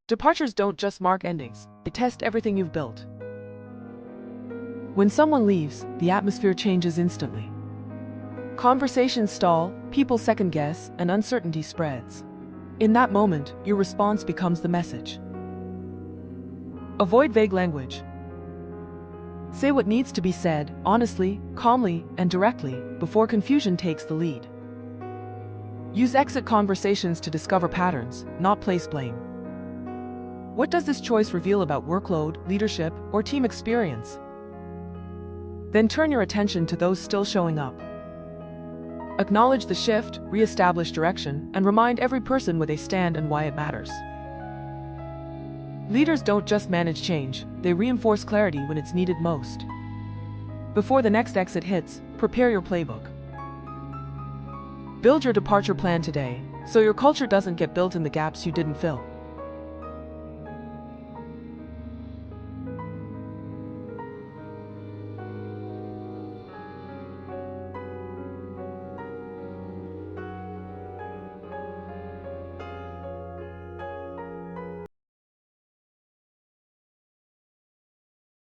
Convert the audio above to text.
Departures don't just mark endings, they test everything you've built. When someone leaves, the atmosphere changes instantly. Conversations stall, people second guess, and uncertainty spreads. In that moment, your response becomes the message. Avoid vague language. Say what needs to be said, honestly, calmly, and directly, before confusion takes the lead. Use exit conversations to discover patterns, not place blame. What does this choice reveal about workload, leadership, or team experience? Then turn your attention to those still showing up. Acknowledge the shift, re-establish direction, and remind every person where they stand and why it matters. Leaders don't just manage change, they reinforce clarity when it's needed most. Before the next exit hits, prepare your playbook. Build your departure plan today, so your culture doesn't get built in the gaps you didn't fill.